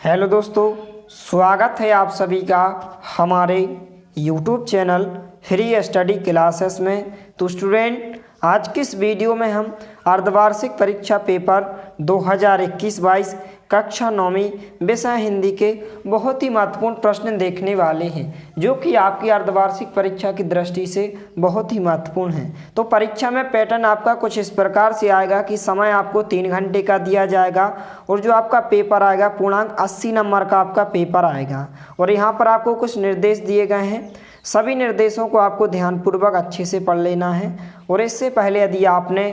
Hello दोस्तों, स्वागत है आप सभी का हमारे YouTube channel free study classes में। तो स्टूडेंट, आज की इस वीडियो में हम अर्धवार्षिक परीक्षा पेपर 2021-22 कक्षा 9वीं विषय हिंदी के बहुत ही महत्वपूर्ण प्रश्न देखने वाले हैं, जो कि आपकी अर्धवार्षिक परीक्षा की दृष्टि से बहुत ही महत्वपूर्ण है। तो परीक्षा में पैटर्न आपका कुछ इस प्रकार से आएगा कि समय आपको 3 घंटे का दिया जाएगा और जो आपका पेपर आएगा पूर्णांक 80 नंबर का आपका पेपर आएगा। और यहाँ पर आपको कुछ निर्देश दिए गए हैं, सभी निर्देशों को आपको ध्यानपूर्वक अच्छे से पढ़ लेना है। और इससे पहले यदि आपने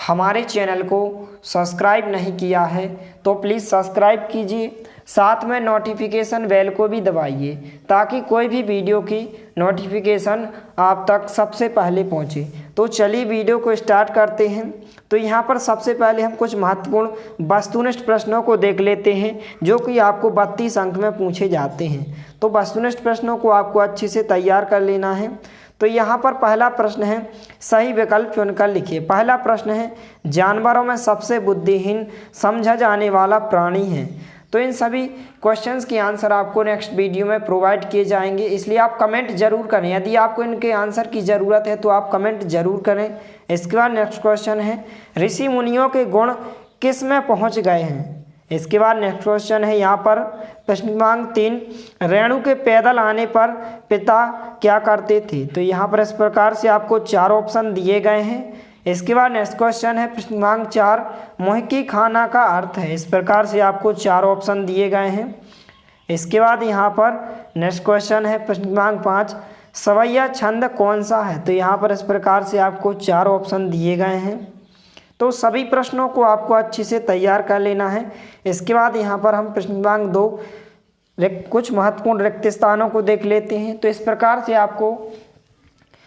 हमारे चैनल को सब्सक्राइब नहीं किया है तो प्लीज़ सब्सक्राइब कीजिए, साथ में नोटिफिकेशन बेल को भी दबाइए ताकि कोई भी वीडियो की नोटिफिकेशन आप तक सबसे पहले पहुंचे। तो चलिए वीडियो को स्टार्ट करते हैं। तो यहाँ पर सबसे पहले हम कुछ महत्वपूर्ण वस्तुनिष्ठ प्रश्नों को देख लेते हैं, जो कि आपको 32 अंक में पूछे जाते हैं। तो वस्तुनिष्ठ प्रश्नों को आपको अच्छे से तैयार कर लेना है। तो यहाँ पर पहला प्रश्न है, सही विकल्प चुनकर लिखिए। पहला प्रश्न है, जानवरों में सबसे बुद्धिहीन समझा जाने वाला प्राणी है। तो इन सभी क्वेश्चंस के आंसर आपको नेक्स्ट वीडियो में प्रोवाइड किए जाएंगे, इसलिए आप कमेंट जरूर करें। यदि आपको इनके आंसर की ज़रूरत है तो आप कमेंट जरूर करें। इसके बाद नेक्स्ट क्वेश्चन है, ऋषि मुनियों के गुण किस में पहुँच गए हैं। इसके बाद नेक्स्ट क्वेश्चन है, यहाँ पर प्रश्न क्रमांक 3, रेणु के पैदल आने पर पिता क्या करते थे। तो यहाँ पर इस प्रकार से आपको 4 ऑप्शन दिए गए हैं। इसके बाद नेक्स्ट क्वेश्चन है प्रश्न क्रमांक 4, मुहिकी खाना का अर्थ है। इस प्रकार से आपको 4 ऑप्शन दिए गए हैं। इसके बाद यहाँ पर नेक्स्ट क्वेश्चन है प्रश्न क्रमांक 5, सवैया छंद कौन सा है। तो यहाँ पर इस प्रकार से आपको 4 ऑप्शन दिए गए हैं। तो सभी प्रश्नों को आपको अच्छे से तैयार कर लेना है। इसके बाद यहाँ पर हम प्रश्न क्रमांक 2 कुछ महत्वपूर्ण रिक्त स्थानों को देख लेते हैं। तो इस प्रकार से आपको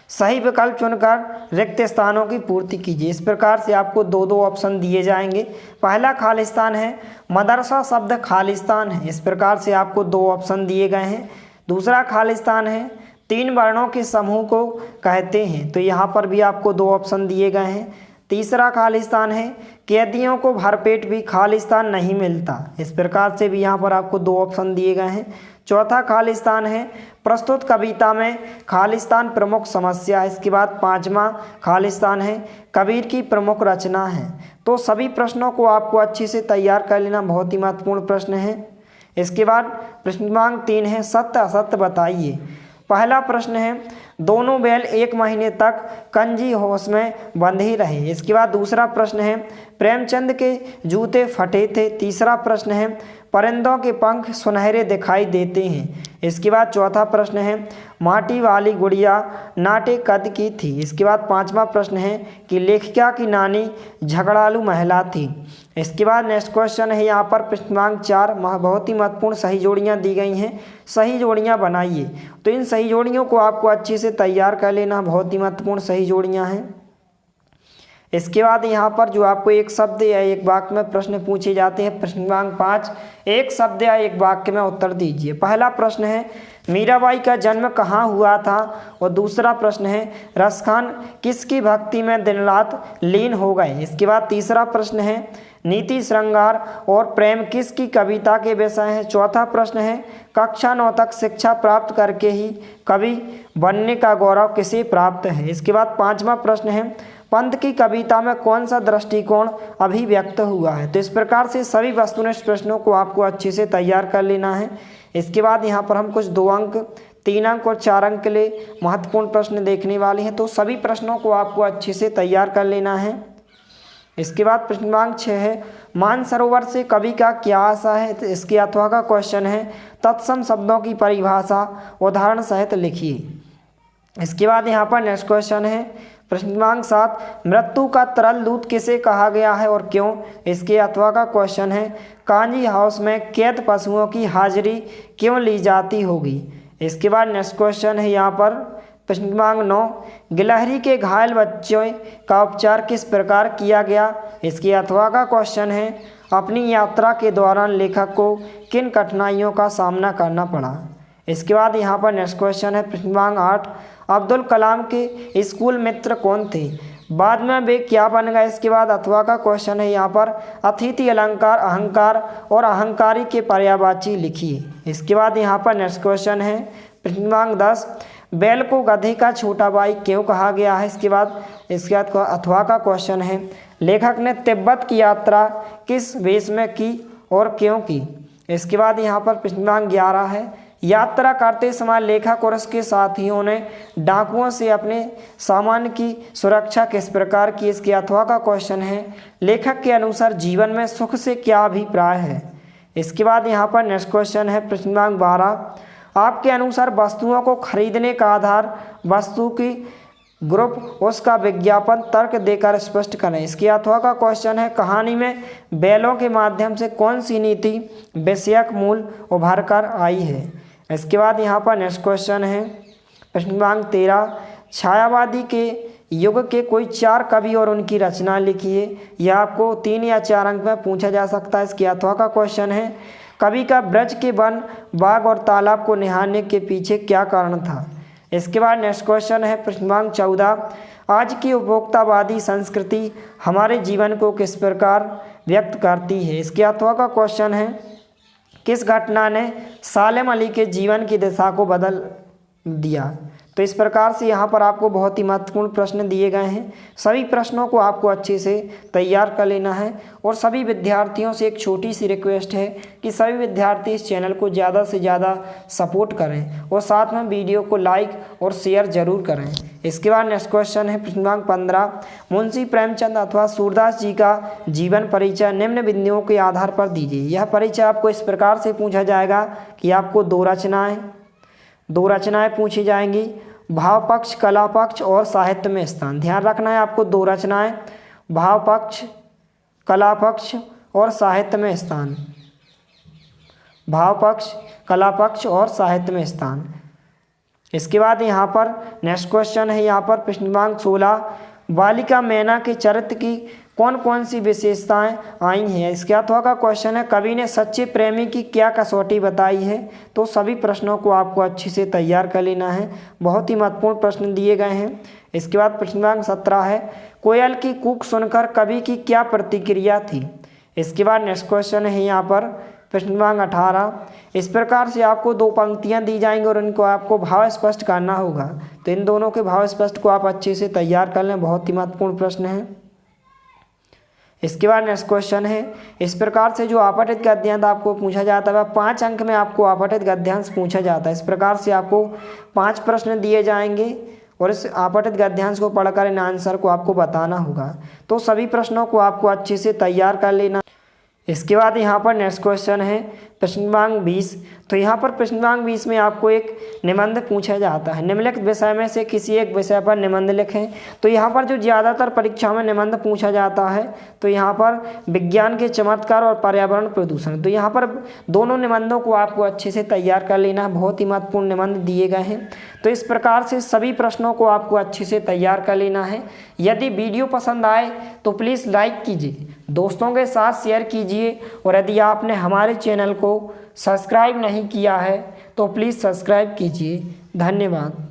सही विकल्प चुनकर रिक्त स्थानों की पूर्ति कीजिए। इस प्रकार से आपको 2-2 ऑप्शन दिए जाएंगे। पहला खालिस्तान है, मदरसा शब्द खालिस्तान है। इस प्रकार से आपको 2 ऑप्शन दिए गए हैं। दूसरा खालिस्तान है, 3 वर्णों के समूह को कहते हैं। तो यहाँ पर भी आपको 2 ऑप्शन दिए गए हैं। तीसरा खालिस्तान है, कैदियों को भरपेट भी खालिस्तान नहीं मिलता। इस प्रकार से भी यहाँ पर आपको 2 ऑप्शन दिए गए हैं। चौथा खालिस्तान है, प्रस्तुत कविता में खालिस्तान प्रमुख समस्या है। इसके बाद 5वां खालिस्तान है, कबीर की प्रमुख रचना है। तो सभी प्रश्नों को आपको अच्छे से तैयार कर लेना, बहुत ही महत्वपूर्ण प्रश्न है। इसके बाद प्रश्न क्रमांक 3 है, सत्य असत्य बताइए। पहला प्रश्न है, दोनों बैल 1 महीने तक कंजी होश में बंधे रहे। इसके बाद दूसरा प्रश्न है, प्रेमचंद के जूते फटे थे। तीसरा प्रश्न है, परिंदों के पंख सुनहरे दिखाई देते हैं। इसके बाद चौथा प्रश्न है, माटी वाली गुड़िया नाटे कद की थी। इसके बाद 5वां प्रश्न है कि लेखिका की नानी झगड़ालू महिला थी। इसके बाद नेक्स्ट क्वेश्चन है, यहाँ पर प्रश्न क्रमांक 4 बहुत ही महत्वपूर्ण सही जोड़ियाँ दी गई हैं, सही जोड़ियाँ बनाइए। तो इन सही जोड़ियों को आपको अच्छे से तैयार कर लेना, बहुत ही महत्वपूर्ण सही जोड़ियाँ हैं। इसके बाद यहाँ पर जो आपको एक शब्द या एक वाक्य में प्रश्न पूछे जाते हैं। प्रश्न क्रमांक 5, एक शब्द या एक वाक्य में उत्तर दीजिए। पहला प्रश्न है, मीराबाई का जन्म कहाँ हुआ था। और दूसरा प्रश्न है, रसखान किसकी भक्ति में दिन रात लीन हो गए। इसके बाद तीसरा प्रश्न है, नीति श्रृंगार और प्रेम किसकी कविता के विषय हैं। चौथा प्रश्न है, कक्षा 9 तक शिक्षा प्राप्त करके ही कवि बनने का गौरव किसे प्राप्त है। इसके बाद 5वां प्रश्न है, पंत की कविता में कौन सा दृष्टिकोण अभिव्यक्त हुआ है। तो इस प्रकार से सभी वस्तुनिष्ठ प्रश्नों को आपको अच्छे से तैयार कर लेना है। इसके बाद यहाँ पर हम कुछ 2 अंक, 3 अंक और 4 अंक के लिए महत्वपूर्ण प्रश्न देखने वाले हैं। तो सभी प्रश्नों को आपको अच्छे से तैयार कर लेना है। इसके बाद प्रश्न क्रमांक 6 है, मानसरोवर से कवि का क्या आशा है। तो इसके अथवा का क्वेश्चन है, तत्सम शब्दों की परिभाषा उदाहरण सहित लिखिए। इसके बाद यहाँ पर नेक्स्ट क्वेश्चन है, प्रश्न क्रमांक 7, मृत्यु का तरल दूत किसे कहा गया है और क्यों। इसके अथवा का क्वेश्चन है, कांजी हाउस में कैद पशुओं की हाजिरी क्यों ली जाती होगी। इसके बाद नेक्स्ट क्वेश्चन है, यहाँ पर प्रश्न क्रमांक 9, गिलहरी के घायल बच्चों का उपचार किस प्रकार किया गया। इसके अथवा का क्वेश्चन है, अपनी यात्रा के दौरान लेखक को किन कठिनाइयों का सामना करना पड़ा। इसके बाद यहाँ पर नेक्स्ट क्वेश्चन है प्रश्न क्रमांक 8, अब्दुल कलाम के स्कूल मित्र कौन थे। बाद में वे क्या बन गए। इसके बाद अथवा का क्वेश्चन है यहाँ पर अतिथि अलंकार अहंकार और अहंकारी के पर्यायवाची लिखिए। इसके बाद यहाँ पर नेक्स्ट क्वेश्चन है प्रश्न क्रमांक 10, बैल को गधे का छोटा भाई क्यों कहा गया है। इसके बाद अथवा का क्वेश्चन है लेखक ने तिब्बत की यात्रा किस वेश में की और क्यों की। इसके बाद यहाँ पर प्रश्न क्रमांक 11 है यात्रा करते समय लेखक और उसके साथियों ने डाकुओं से अपने सामान की सुरक्षा किस प्रकार की। इसके अथवा का क्वेश्चन है लेखक के अनुसार जीवन में सुख से क्या अभिप्राय है। इसके बाद यहाँ पर नेक्स्ट क्वेश्चन है प्रश्न क्रमांक 12, आपके अनुसार वस्तुओं को खरीदने का आधार वस्तु की ग्रुप उसका विज्ञापन तर्क देकर स्पष्ट करें। इसके अथवा का क्वेश्चन है कहानी में बैलों के माध्यम से कौन सी नीति विषयक मूल उभर कर आई है। इसके बाद यहाँ पर नेक्स्ट क्वेश्चन है प्रश्न क्रमांक 13, छायावादी के युग के कोई 4 कवि और उनकी रचना लिखिए। यह आपको 3 या 4 अंक में पूछा जा सकता है। इसके अथवा का क्वेश्चन है कवि का ब्रज के वन बाग और तालाब को निहारने के पीछे क्या कारण था। इसके बाद नेक्स्ट क्वेश्चन है प्रश्न क्रमांक 14, आज की उपभोक्तावादी संस्कृति हमारे जीवन को किस प्रकार व्यक्त करती है। इसके अथवा का क्वेश्चन है किस घटना ने सालेम अली के जीवन की दिशा को बदल दिया। तो इस प्रकार से यहाँ पर आपको बहुत ही महत्वपूर्ण प्रश्न दिए गए हैं। सभी प्रश्नों को आपको अच्छे से तैयार कर लेना है और सभी विद्यार्थियों से एक छोटी सी रिक्वेस्ट है कि सभी विद्यार्थी इस चैनल को ज़्यादा से ज़्यादा सपोर्ट करें और साथ में वीडियो को लाइक और शेयर जरूर करें। इसके बाद नेक्स्ट क्वेश्चन है प्रश्न क्रमांक 15, मुंशी प्रेमचंद अथवा सूरदास जी का जीवन परिचय निम्न बिंदुओं के आधार पर दीजिए। यह परिचय आपको इस प्रकार से पूछा जाएगा कि आपको दो रचनाएं पूछी जाएंगी, भाव पक्ष कला पक्ष और साहित्य में स्थान। ध्यान रखना है आपको 2 रचनाएं, भाव पक्ष कला पक्ष और साहित्य में स्थान, भाव पक्ष कला पक्ष और साहित्य में स्थान। इसके बाद यहाँ पर नेक्स्ट क्वेश्चन है यहाँ पर प्रश्न क्रमांक 16, बालिका मैना के चरित्र की कौन कौन सी विशेषताएं आई हैं। इसके अथवा का क्वेश्चन है कवि ने सच्चे प्रेमी की क्या कसौटी बताई है। तो सभी प्रश्नों को आपको अच्छे से तैयार कर लेना है, बहुत ही महत्वपूर्ण प्रश्न दिए गए हैं। इसके बाद प्रश्न क्रमांक 17 है कोयल की कूक सुनकर कवि की क्या प्रतिक्रिया थी। इसके बाद नेक्स्ट क्वेश्चन है यहाँ पर प्रश्न क्रमांक 18, इस प्रकार से आपको 2 पंक्तियाँ दी जाएंगी और इनको आपको भाव स्पष्ट करना होगा। तो इन दोनों के भाव स्पष्ट को आप अच्छे से तैयार कर लें, बहुत ही महत्वपूर्ण प्रश्न है। इसके बाद नेक्स्ट क्वेश्चन है इस प्रकार से जो आपठित गद्यांश आपको पूछा जाता है 5 अंक में आपको आपठित गद्यांश पूछा जाता है। इस प्रकार से आपको 5 प्रश्न दिए जाएंगे और इस आपठित गद्यांश को पढ़कर इन आंसर को आपको बताना होगा। तो सभी प्रश्नों को आपको अच्छे से तैयार कर लेना। इसके बाद यहाँ पर नेक्स्ट क्वेश्चन है प्रश्न क्रमांक 20। तो यहाँ पर प्रश्न क्रमांक 20 में आपको एक निबंध पूछा जाता है, निम्नलिखित विषय में से किसी एक विषय पर निबंध लिखें। तो यहाँ पर जो ज़्यादातर परीक्षा में निबंध पूछा जाता है तो यहाँ पर विज्ञान के चमत्कार और पर्यावरण प्रदूषण। तो यहाँ पर दोनों निबंधों को आपको अच्छे से तैयार कर लेना है, बहुत ही महत्वपूर्ण निबंध दिए गए हैं। तो इस प्रकार से सभी प्रश्नों को आपको अच्छे से तैयार कर लेना है। यदि वीडियो पसंद आए तो प्लीज़ लाइक कीजिए, दोस्तों के साथ शेयर कीजिए और यदि आपने हमारे चैनल को सब्सक्राइब नहीं किया है तो प्लीज़ सब्सक्राइब कीजिए। धन्यवाद।